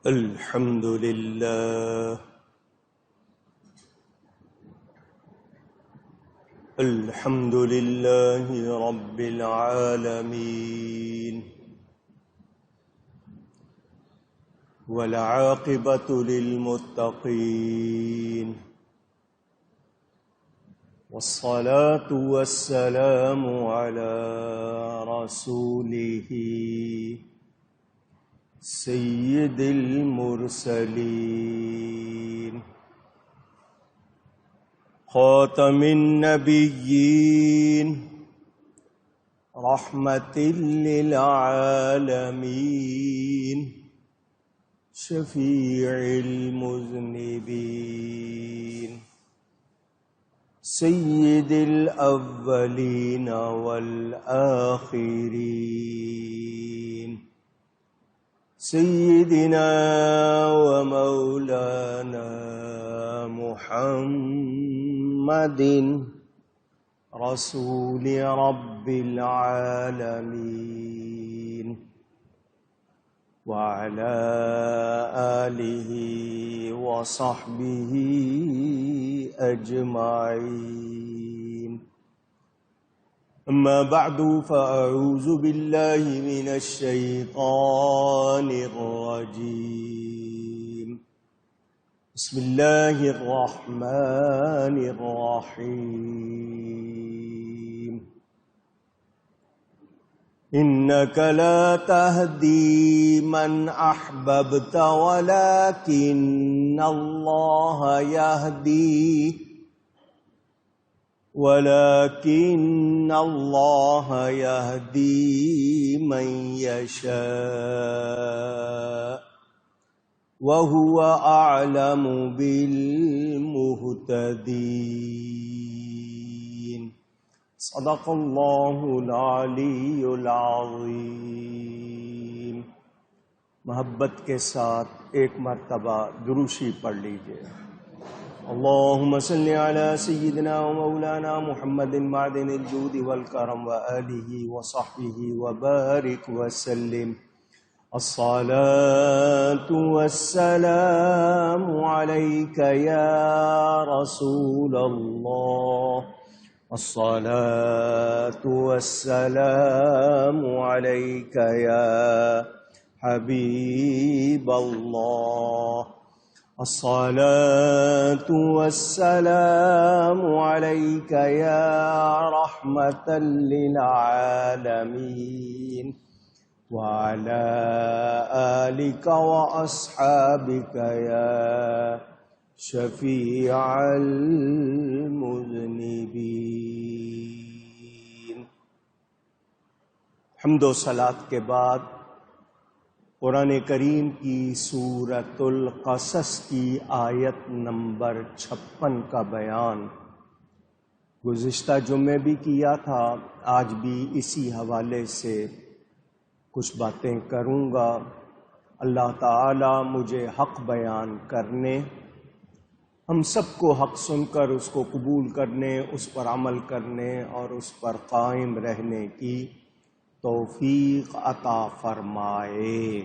الحمد لله الحمد لله رب العالمين والعاقبة للمتقين والصلاة والسلام على رسوله سید المرسلین خاتم النبیین رحمت للعالمین شفیع المذنبین سید الاولین والآخرین سیدنا ومولانا محمد رسول رب العالمین وعلى آلہ وصحبہ اجمعین اما بعد فاعوذ باللہ من الشیطان الرجیم بسم اللہ الرحمن الرحیم انک لا تہدی من احببت ولکن اللہ يهدي من يشاء وهو أعلم بالمهتدين صدق الله العلی العظیم۔ محبت کے ساتھ ایک مرتبہ دروشی پڑھ لیجئے۔ اللهم صل على سيدنا ومولانا محمد معدن الجود والكرم وآله وصحبه وبارك وسلم الصلاة والسلام عليك يا رسول الله الصلاة والسلام عليك يا حبيب الله الصلاة والسلام عليك يا رحمة للعالمين وعلى آلك وأصحابك يا شفيع المذنبين۔ حمد و صلاة کے بعد قرآن کریم کی سورۃ القصص کی آیت نمبر 56 کا بیان گزشتہ جمعے بھی کیا تھا، آج بھی اسی حوالے سے کچھ باتیں کروں گا۔ اللہ تعالی مجھے حق بیان کرنے، ہم سب کو حق سن کر اس کو قبول کرنے، اس پر عمل کرنے اور اس پر قائم رہنے کی توفیق عطا فرمائے۔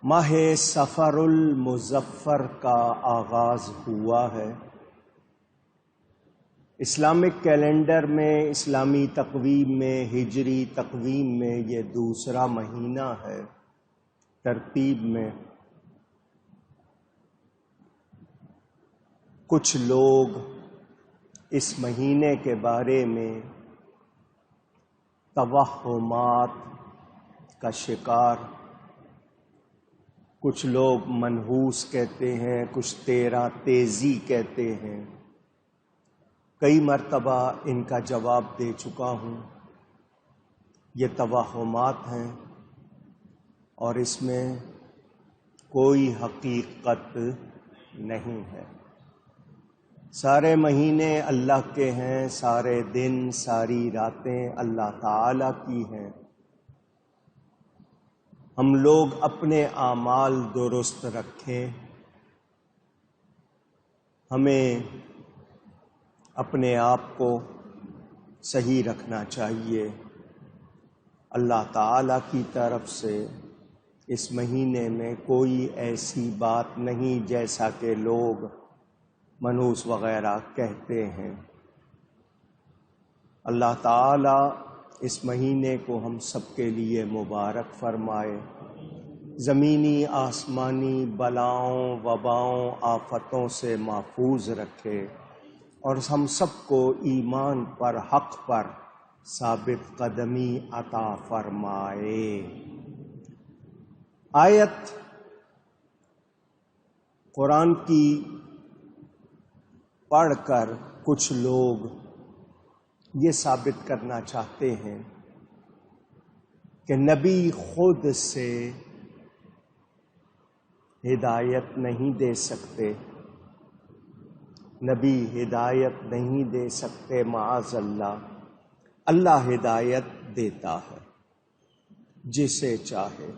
ماہ صفر المظفر کا آغاز ہوا ہے۔ اسلامک کیلنڈر میں، اسلامی تقویم میں، ہجری تقویم میں یہ دوسرا مہینہ ہے ترتیب میں۔ کچھ لوگ اس مہینے کے بارے میں توہمات کا شکار، کچھ لوگ منحوس کہتے ہیں، کچھ تیرا تیزی کہتے ہیں۔ کئی مرتبہ ان کا جواب دے چکا ہوں۔ یہ توہمات ہیں اور اس میں کوئی حقیقت نہیں ہے۔ سارے مہینے اللہ کے ہیں، سارے دن، ساری راتیں اللہ تعالی کی ہیں۔ ہم لوگ اپنے اعمال درست رکھیں، ہمیں اپنے آپ کو صحیح رکھنا چاہیے۔ اللہ تعالیٰ کی طرف سے اس مہینے میں کوئی ایسی بات نہیں جیسا کہ لوگ منحوس وغیرہ کہتے ہیں۔ اللہ تعالیٰ اس مہینے کو ہم سب کے لیے مبارک فرمائے، زمینی آسمانی بلاؤں وباؤں آفتوں سے محفوظ رکھے اور ہم سب کو ایمان پر حق پر ثابت قدمی عطا فرمائے۔ آیت قرآن کی پڑھ کر کچھ لوگ یہ ثابت کرنا چاہتے ہیں کہ نبی خود سے ہدایت نہیں دے سکتے، نبی ہدایت نہیں دے سکتے، معاذ اللہ۔ اللہ ہدایت دیتا ہے جسے چاہے۔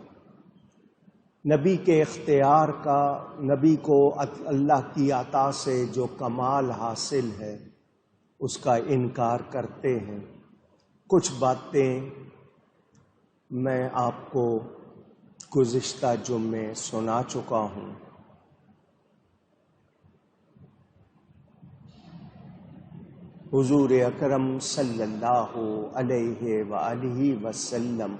نبی کے اختیار کا، نبی کو اللہ کی عطا سے جو کمال حاصل ہے اس کا انکار کرتے ہیں۔ کچھ باتیں میں آپ کو گزشتہ جمعے سنا چکا ہوں۔ حضور اکرم صلی اللہ علیہ وآلہ وسلم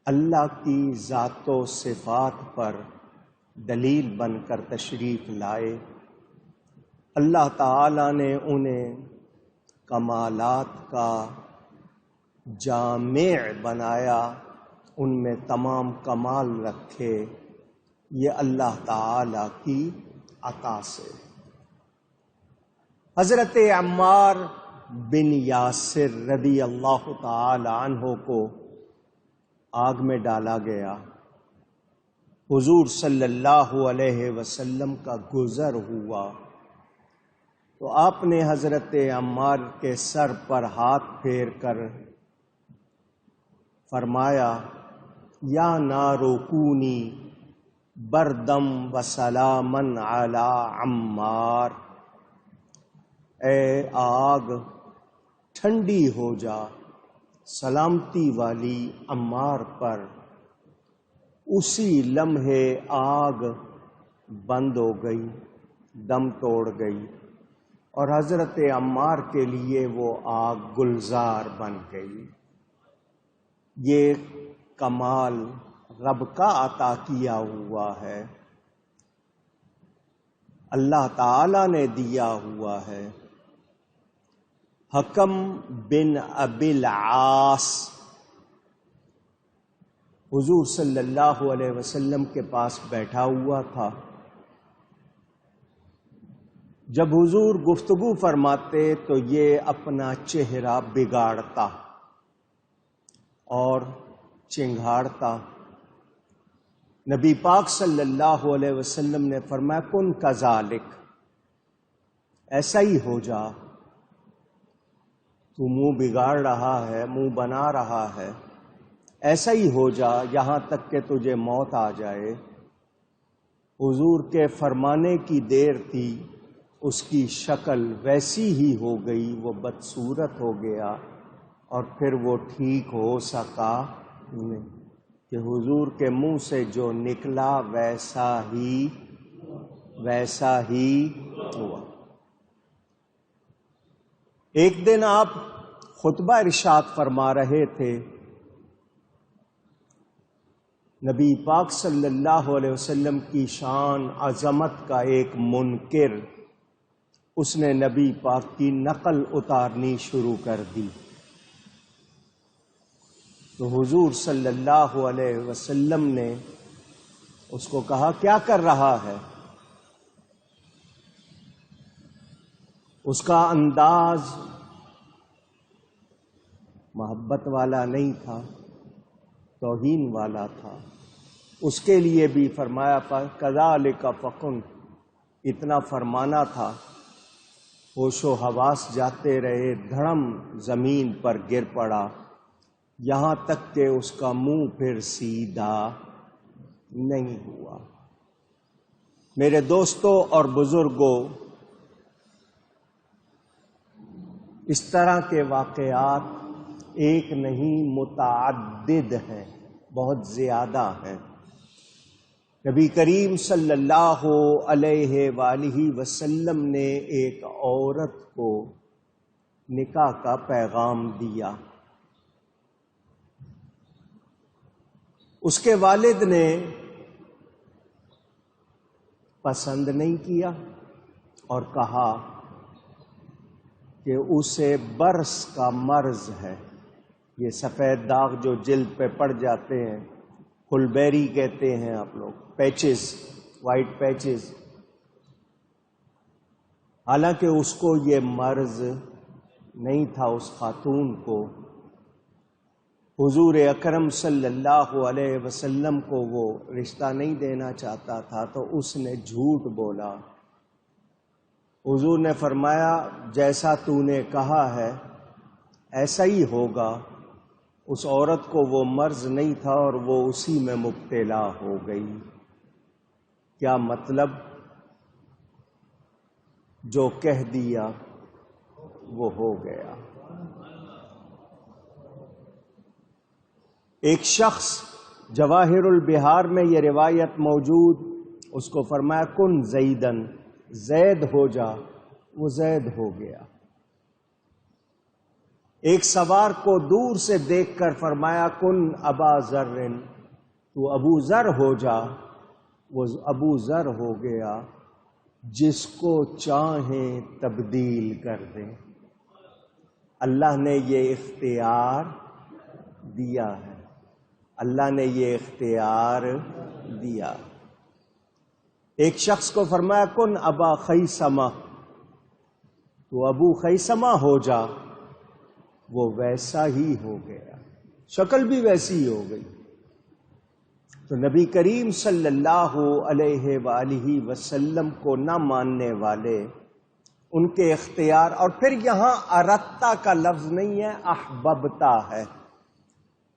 اللہ کی ذات و صفات پر دلیل بن کر تشریف لائے۔ اللہ تعالیٰ نے انہیں کمالات کا جامع بنایا، ان میں تمام کمال رکھے، یہ اللہ تعالیٰ کی عطا سے۔ حضرت عمار بن یاسر رضی اللہ تعالی عنہ کو آگ میں ڈالا گیا۔ حضور صلی اللہ علیہ وسلم کا گزر ہوا تو آپ نے حضرت عمار کے سر پر ہاتھ پھیر کر فرمایا، یا نار کونی بردم و سلامن علی عمار، اے آگ ٹھنڈی ہو جا سلامتی والی عمار پر۔ اسی لمحے آگ بند ہو گئی، دم توڑ گئی، اور حضرت عمار کے لیے وہ آگ گلزار بن گئی۔ یہ کمال رب کا عطا کیا ہوا ہے، اللہ تعالی نے دیا ہوا ہے۔ حکم بن ابی العاص حضور صلی اللہ علیہ وسلم کے پاس بیٹھا ہوا تھا۔ جب حضور گفتگو فرماتے تو یہ اپنا چہرہ بگاڑتا اور چنگھاڑتا۔ نبی پاک صلی اللہ علیہ وسلم نے فرمایا، کن کذالک، ایسا ہی ہو جا، تو منہ بگاڑ رہا ہے، منہ بنا رہا ہے، ایسا ہی ہو جا یہاں تک کہ تجھے موت آ جائے۔ حضور کے فرمانے کی دیر تھی، اس کی شکل ویسی ہی ہو گئی، وہ بدصورت ہو گیا، اور پھر وہ ٹھیک ہو سکا نہیں کہ حضور کے منہ سے جو نکلا ویسا ہی ہوا۔ ایک دن آپ خطبہ ارشاد فرما رہے تھے، نبی پاک صلی اللہ علیہ وسلم کی شان عظمت کا ایک منکر، اس نے نبی پاک کی نقل اتارنی شروع کر دی۔ تو حضور صلی اللہ علیہ وسلم نے اس کو کہا، کیا کر رہا ہے؟ اس کا انداز محبت والا نہیں تھا، توہین والا تھا۔ اس کے لیے بھی فرمایا، کذالک فکن، اتنا فرمانا تھا، ہوش و حواس جاتے رہے، دھڑم زمین پر گر پڑا، یہاں تک کہ اس کا منہ پھر سیدھا نہیں ہوا۔ میرے دوستوں اور بزرگوں، اس طرح کے واقعات ایک نہیں متعدد ہیں، بہت زیادہ ہیں۔ نبی کریم صلی اللہ علیہ وآلہ وسلم نے ایک عورت کو نکاح کا پیغام دیا۔ اس کے والد نے پسند نہیں کیا اور کہا کہ اسے برس کا مرض ہے، یہ سفید داغ جو جلد پہ پڑ جاتے ہیں، کھلبیری کہتے ہیں آپ لوگ، پیچز، وائٹ پیچز۔ حالانکہ اس کو یہ مرض نہیں تھا، اس خاتون کو۔ حضور اکرم صلی اللہ علیہ وسلم کو وہ رشتہ نہیں دینا چاہتا تھا، تو اس نے جھوٹ بولا۔ حضور نے فرمایا جیسا تو نے کہا ہے ایسا ہی ہوگا۔ اس عورت کو وہ مرض نہیں تھا اور وہ اسی میں مبتلا ہو گئی۔ کیا مطلب؟ جو کہہ دیا وہ ہو گیا۔ ایک شخص جواہر البحار میں یہ روایت موجود، اس کو فرمایا کن زیدن، زید ہو جا، وہ زید ہو گیا۔ ایک سوار کو دور سے دیکھ کر فرمایا کن ابا ذر، تو ابو ذر ہو جا، وہ ابو ذر ہو گیا۔ جس کو چاہیں تبدیل کر دیں، اللہ نے یہ اختیار دیا ہے، اللہ نے یہ اختیار دیا۔ ایک شخص کو فرمایا کن ابا خیثمہ، تو ابو خیثمہ ہو جا، وہ ویسا ہی ہو گیا، شکل بھی ویسی ہو گئی۔ تو نبی کریم صلی اللہ علیہ وآلہ وسلم کو نہ ماننے والے، ان کے اختیار، اور پھر یہاں ارتا کا لفظ نہیں ہے، احببتا ہے۔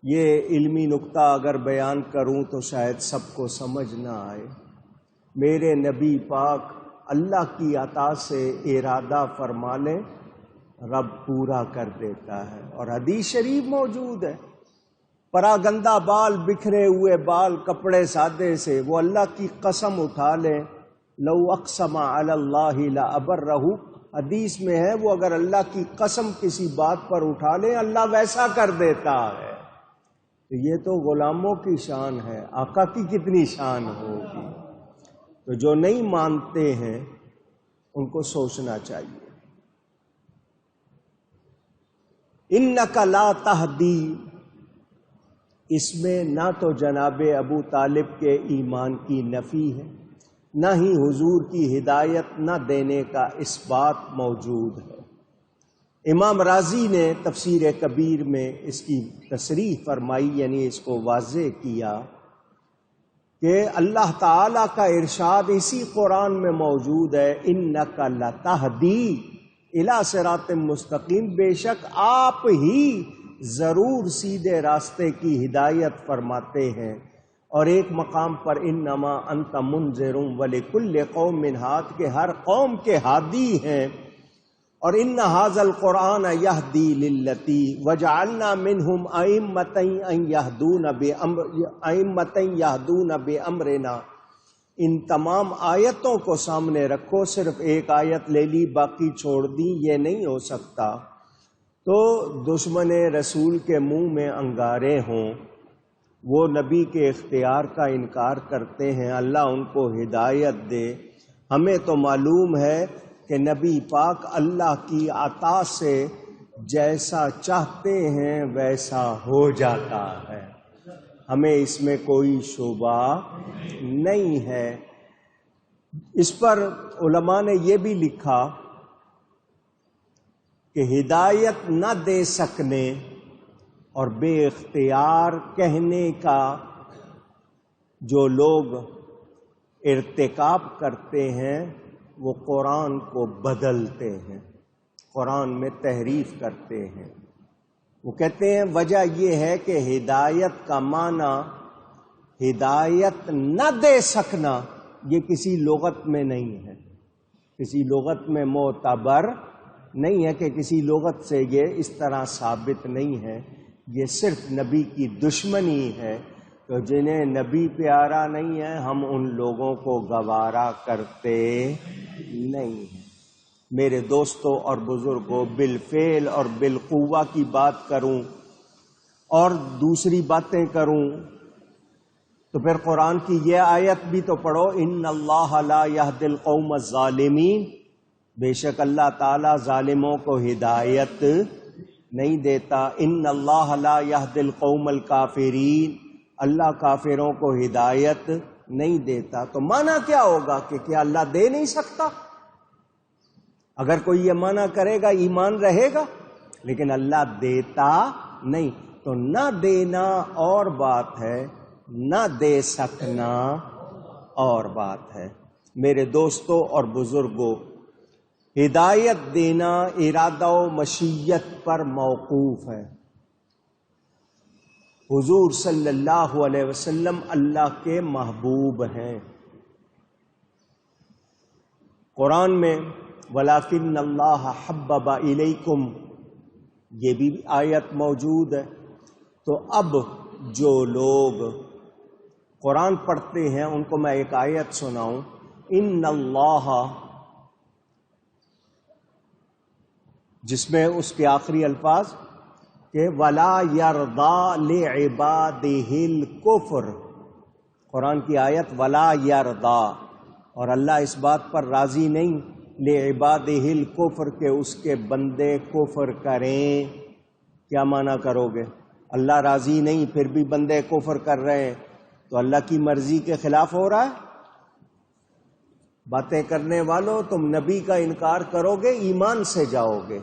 یہ علمی نکتہ اگر بیان کروں تو شاید سب کو سمجھ نہ آئے۔ میرے نبی پاک اللہ کی عطا سے ارادہ فرما لیں، رب پورا کر دیتا ہے، اور حدیث شریف موجود ہے۔ پراگندہ بال، بکھرے ہوئے بال، کپڑے سادے سے، وہ اللہ کی قسم اٹھا لیں، لو اقسم علی اللہ لابرہ، حدیث میں ہے وہ اگر اللہ کی قسم کسی بات پر اٹھا لیں اللہ ویسا کر دیتا ہے۔ تو یہ تو غلاموں کی شان ہے، آقا کی کتنی شان ہوگی؟ تو جو نہیں مانتے ہیں ان کو سوچنا چاہیے۔ انک لا تہدی، اس میں نہ تو جناب ابو طالب کے ایمان کی نفی ہے، نہ ہی حضور کی ہدایت نہ دینے کا اس بات موجود ہے۔ امام راضی نے تفسیر کبیر میں اس کی تصریح فرمائی، یعنی اس کو واضح کیا کہ اللہ تعالی کا ارشاد اسی قرآن میں موجود ہے، انک لتہدی الی صراط مستقیم، بے شک آپ ہی ضرور سیدھے راستے کی ہدایت فرماتے ہیں۔ اور ایک مقام پر انما انت منذر ولکل قوم ہاد، کہ ہر قوم کے ہادی ہیں۔ اور ان ھذا القرآن یہدی للتی وجعلنا منہم ائمۃ یہدون بامرنا، ان تمام آیتوں کو سامنے رکھو، صرف ایک آیت لے لی باقی چھوڑ دی، یہ نہیں ہو سکتا۔ تو دشمن رسول کے منہ میں انگارے ہوں، وہ نبی کے اختیار کا انکار کرتے ہیں، اللہ ان کو ہدایت دے۔ ہمیں تو معلوم ہے کہ نبی پاک اللہ کی عطا سے جیسا چاہتے ہیں ویسا ہو جاتا ہے، ہمیں اس میں کوئی شبہ نہیں ہے۔ اس پر علماء نے یہ بھی لکھا کہ ہدایت نہ دے سکنے اور بے اختیار کہنے کا جو لوگ ارتکاب کرتے ہیں وہ قرآن کو بدلتے ہیں، قرآن میں تحریف کرتے ہیں۔ وہ کہتے ہیں وجہ یہ ہے کہ ہدایت کا معنی ہدایت نہ دے سکنا، یہ کسی لغت میں نہیں ہے، کسی لغت میں معتبر نہیں ہے کہ کسی لغت سے یہ اس طرح ثابت نہیں ہے، یہ صرف نبی کی دشمنی ہے۔ تو جنہیں نبی پیارا نہیں ہے ہم ان لوگوں کو گوارا کرتے نہیں ہیں۔ میرے دوستوں اور بزرگوں، بالفعل اور بالقوہ کی بات کروں اور دوسری باتیں کروں تو پھر قرآن کی یہ آیت بھی تو پڑھو، ان اللہ لا یہدی القوم الظالمین، بے شک اللہ تعالی ظالموں کو ہدایت نہیں دیتا۔ ان اللہ لا یہدی القوم الکافرین، اللہ کافروں کو ہدایت نہیں دیتا۔ تو معنی کیا ہوگا کہ کیا اللہ دے نہیں سکتا؟ اگر کوئی یہ معنی کرے گا ایمان رہے گا، لیکن اللہ دیتا نہیں۔ تو نہ دینا اور بات ہے، نہ دے سکنا اور بات ہے۔ میرے دوستوں اور بزرگوں، ہدایت دینا ارادہ و مشیت پر موقوف ہے۔ حضور صلی اللہ علیہ وسلم اللہ کے محبوب ہیں۔ قرآن میں وَلَٰكِنَّ اللَّهَ حَبَّبَ إِلَيْكُمْ یہ بھی آیت موجود ہے۔ تو اب جو لوگ قرآن پڑھتے ہیں ان کو میں ایک آیت سناؤں، ان اللہ، جس میں اس کے آخری الفاظ کہ وَلَا يَرْضَىٰ لِعِبَادِهِ الْكُفْرَ، قرآن کی آیت وَلَا يَرْضَىٰ، اور اللہ اس بات پر راضی نہیں لِعِبَادِهِ الْكُفْرَ کہ اس کے بندے کفر کریں۔ کیا معنی کرو گے؟ اللہ راضی نہیں پھر بھی بندے کفر کر رہے ہیں تو اللہ کی مرضی کے خلاف ہو رہا ہے؟ باتیں کرنے والوں، تم نبی کا انکار کرو گے ایمان سے جاؤ گے۔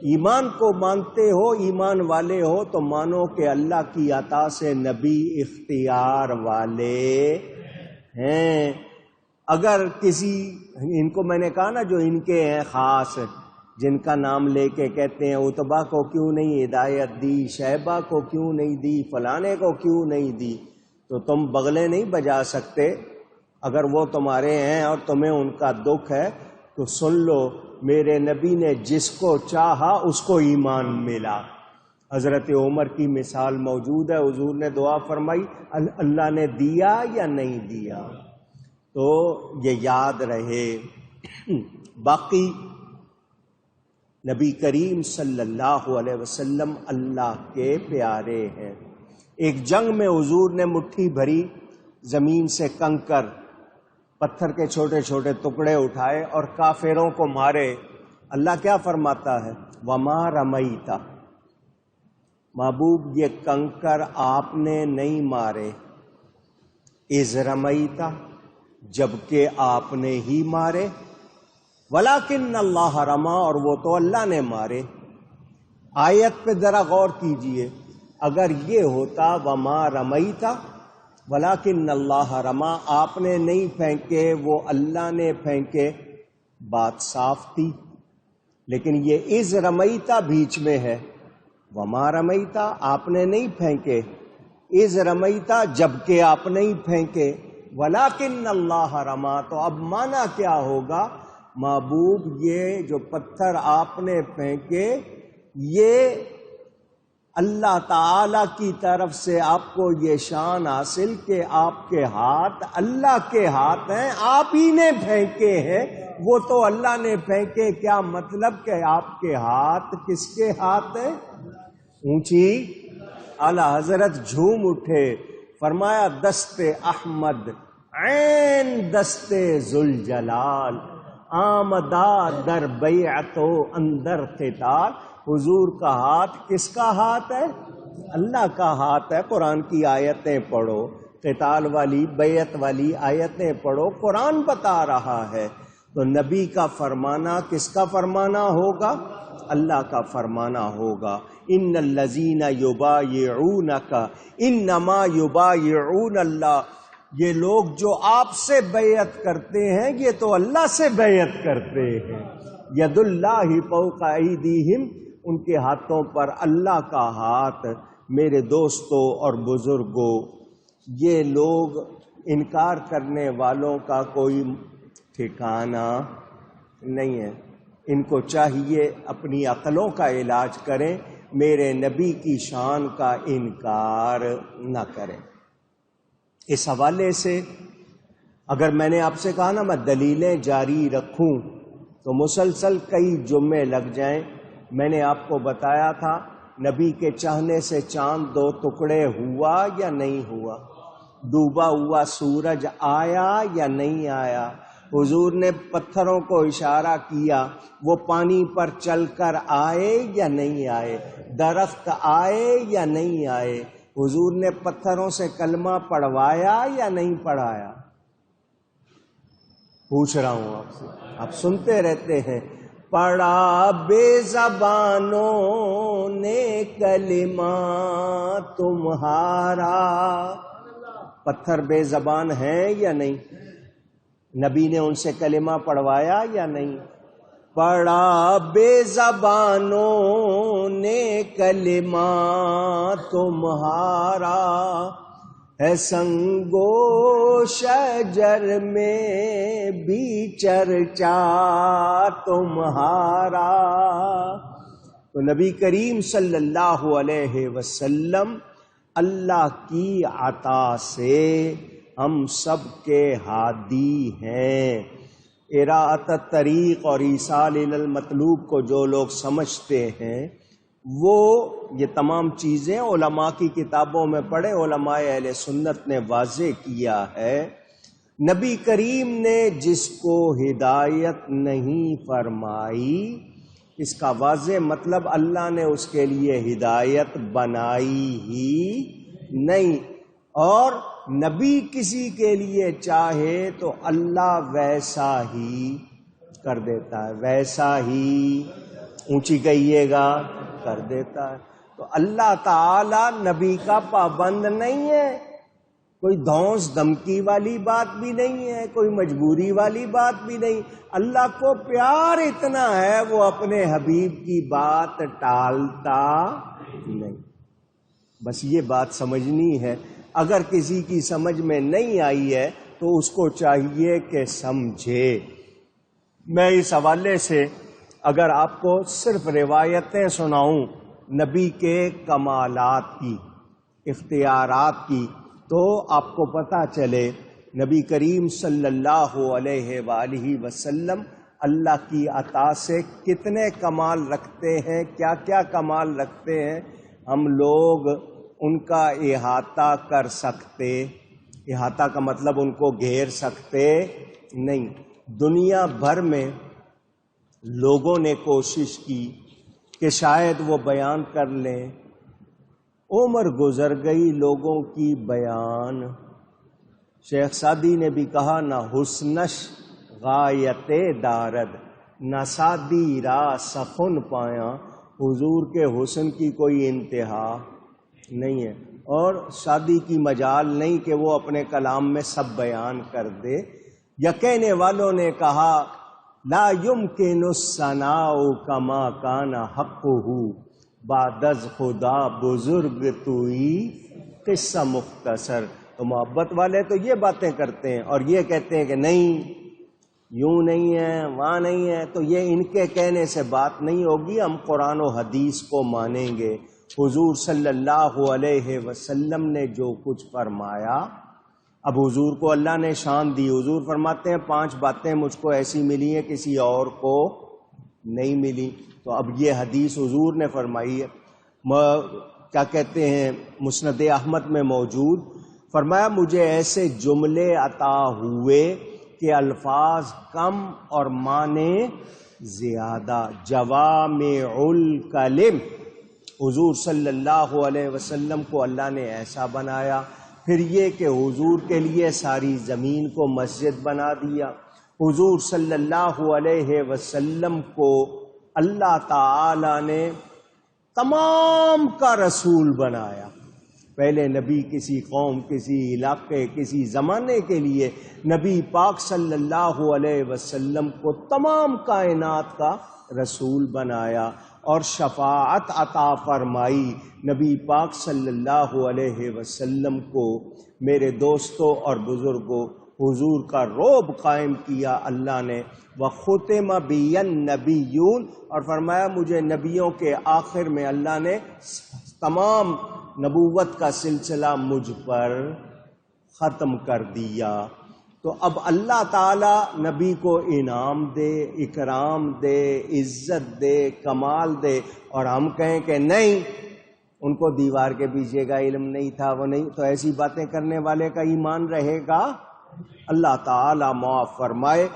ایمان کو مانتے ہو، ایمان والے ہو تو مانو کہ اللہ کی عطا سے نبی اختیار والے ہیں۔ اگر کسی، ان کو میں نے کہا نا جو ان کے ہیں خاص، جن کا نام لے کے کہتے ہیں عتبہ کو کیوں نہیں ہدایت دی، شیبہ کو کیوں نہیں دی، فلانے کو کیوں نہیں دی، تو تم بغلے نہیں بجا سکتے۔ اگر وہ تمہارے ہیں اور تمہیں ان کا دکھ ہے تو سن لو، میرے نبی نے جس کو چاہا اس کو ایمان ملا۔ حضرت عمر کی مثال موجود ہے، حضور نے دعا فرمائی اللہ نے دیا یا نہیں دیا، تو یہ یاد رہے۔ باقی نبی کریم صلی اللہ علیہ وسلم اللہ کے پیارے ہیں۔ ایک جنگ میں حضور نے مٹھی بھری زمین سے کنکر، پتھر کے چھوٹے چھوٹے ٹکڑے اٹھائے اور کافروں کو مارے۔ اللہ کیا فرماتا ہے؟ وما رمیتا، محبوب یہ کنکر آپ نے نہیں مارے، اذ رمیتا جبکہ آپ نے ہی مارے، ولیکن اللہ رما اور وہ تو اللہ نے مارے۔ آیت پہ ذرا غور کیجئے، اگر یہ ہوتا وما رمیتا ولیکن اللہ رما، آپ نے نہیں پھینکے وہ اللہ نے پھینکے، بات صاف تھی۔ لیکن یہ اذ رمیتا بیچ میں ہے، وما رمیتا آپ نے نہیں پھینکے، اذ رمیتا جبکہ آپ نہیں پھینکے، ولیکن اللہ رما، تو اب معنی کیا ہوگا؟ محبوب یہ جو پتھر آپ نے پھینکے یہ اللہ تعالی کی طرف سے آپ کو یہ شان حاصل کہ آپ کے ہاتھ اللہ کے ہاتھ ہیں، آپ ہی نے پھینکے ہیں، وہ تو اللہ نے پھینکے۔ کیا مطلب کہ آپ کے ہاتھ کس کے ہاتھ ہیں؟ اونچی اعلی حضرت جھوم اٹھے، فرمایا دست احمد عین دست ذوالجلال، آمدہ در بیعت و اندر قتال۔ حضور کا ہاتھ کس کا ہاتھ ہے؟ اللہ کا ہاتھ ہے۔ قرآن کی آیتیں پڑھو، قتال والی بیعت والی آیتیں پڑھو، قرآن بتا رہا ہے۔ تو نبی کا فرمانا کس کا فرمانا ہوگا؟ اللہ کا فرمانا ہوگا۔ ان الذین یبایعونک انما یبایعون اللہ، یہ لوگ جو آپ سے بیعت کرتے ہیں یہ تو اللہ سے بیعت کرتے ہیں۔ ید اللہ فوق ایدیہم، ان کے ہاتھوں پر اللہ کا ہاتھ۔ میرے دوستوں اور بزرگوں، یہ لوگ انکار کرنے والوں کا کوئی ٹھکانہ نہیں ہے۔ ان کو چاہیے اپنی عقلوں کا علاج کریں، میرے نبی کی شان کا انکار نہ کریں۔ اس حوالے سے اگر میں نے آپ سے کہا نا میں دلیلیں جاری رکھوں تو مسلسل کئی جمعے لگ جائیں۔ میں نے آپ کو بتایا تھا نبی کے چاہنے سے چاند 2 ٹکڑے ہوا یا نہیں ہوا، ڈوبا ہوا سورج آیا یا نہیں آیا، حضور نے پتھروں کو اشارہ کیا وہ پانی پر چل کر آئے یا نہیں آئے، درخت آئے یا نہیں آئے، حضور نے پتھروں سے کلمہ پڑھوایا یا نہیں پڑھایا؟ پوچھ رہا ہوں آپ سے، آپ سنتے رہتے ہیں، پڑھا بے زبانوں نے کلمہ تمہارا۔ پتھر بے زبان ہیں یا نہیں؟ نبی نے ان سے کلمہ پڑھوایا یا نہیں؟ پڑھا بے زبانوں نے کلمہ تمہارا، ہے سنگو شجر میں بھی چرچا تمہارا۔ تو نبی کریم صلی اللہ علیہ وسلم اللہ کی عطا سے ہم سب کے ہادی ہیں۔ اراءۃ الطریق اور ایصال الی المطلوب کو جو لوگ سمجھتے ہیں وہ یہ تمام چیزیں علماء کی کتابوں میں پڑھے، علماء اہل سنت نے واضح کیا ہے۔ نبی کریم نے جس کو ہدایت نہیں فرمائی اس کا واضح مطلب اللہ نے اس کے لیے ہدایت بنائی ہی نہیں، اور نبی کسی کے لیے چاہے تو اللہ ویسا ہی کر دیتا ہے، ویسا ہی اونچی کہیے گا کر دیتا ہے۔ تو اللہ تعالی نبی کا پابند نہیں ہے، کوئی دھونس دھمکی والی بات بھی نہیں ہے، کوئی مجبوری والی بات بھی نہیں۔ اللہ کو پیار اتنا ہے وہ اپنے حبیب کی بات ٹالتا نہیں۔ بس یہ بات سمجھنی ہے، اگر کسی کی سمجھ میں نہیں آئی ہے تو اس کو چاہیے کہ سمجھے۔ میں اس حوالے سے اگر آپ کو صرف روایتیں سناؤں نبی کے کمالات کی، اختیارات کی، تو آپ کو پتہ چلے نبی کریم صلی اللہ علیہ وآلہ وسلم اللہ کی عطا سے کتنے کمال رکھتے ہیں، کیا کیا کمال رکھتے ہیں۔ ہم لوگ ان کا احاطہ کر سکتے، احاطہ کا مطلب ان کو گھیر سکتے نہیں۔ دنیا بھر میں لوگوں نے کوشش کی کہ شاید وہ بیان کر لیں، عمر گزر گئی لوگوں کی بیان۔ شیخ سعدی نے بھی کہا نہ حسنش غایت دارد، نہ سعدی را سخن پایا، حضور کے حسن کی کوئی انتہا نہیں ہے، اور شادی کی مجال نہیں کہ وہ اپنے کلام میں سب بیان کر دے۔ یا کہنے والوں نے کہا لا یمکن الثناء کما کان حقہ، بعد از خدا بزرگ توئی قصہ مختصر۔ تو محبت والے تو یہ باتیں کرتے ہیں اور یہ کہتے ہیں کہ نہیں یوں نہیں ہے وہاں نہیں ہے، تو یہ ان کے کہنے سے بات نہیں ہوگی، ہم قرآن و حدیث کو مانیں گے۔ حضور صلی اللہ علیہ وسلم نے جو کچھ فرمایا، اب حضور کو اللہ نے شان دی، حضور فرماتے ہیں 5 باتیں مجھ کو ایسی ملی ہیں کسی اور کو نہیں ملی، تو اب یہ حدیث حضور نے فرمائی ہے۔ کیا کہتے ہیں مسند احمد میں موجود، فرمایا مجھے ایسے جملے عطا ہوئے کہ الفاظ کم اور معنی زیادہ، جوامع الکلم۔ حضور صلی اللہ علیہ وسلم کو اللہ نے ایسا بنایا۔ پھر یہ کہ حضور کے لیے ساری زمین کو مسجد بنا دیا۔ حضور صلی اللہ علیہ وسلم کو اللہ تعالی نے تمام کا رسول بنایا۔ پہلے نبی کسی قوم، کسی علاقے، کسی زمانے کے لیے، نبی پاک صلی اللہ علیہ وسلم کو تمام کائنات کا رسول بنایا اور شفاعت عطا فرمائی۔ نبی پاک صلی اللہ علیہ وسلم کو میرے دوستوں اور بزرگوں حضور کا روب قائم کیا اللہ نے. وختم بی النبیون، اور فرمایا مجھے نبیوں کے آخر میں اللہ نے تمام نبوت کا سلسلہ مجھ پر ختم کر دیا. تو اب اللہ تعالی نبی کو انعام دے، اکرام دے، عزت دے، کمال دے، اور ہم کہیں کہ نہیں ان کو دیوار کے پیچھے کا علم نہیں تھا، وہ نہیں، تو ایسی باتیں کرنے والے کا ایمان رہے گا؟ اللہ تعالی معاف فرمائے.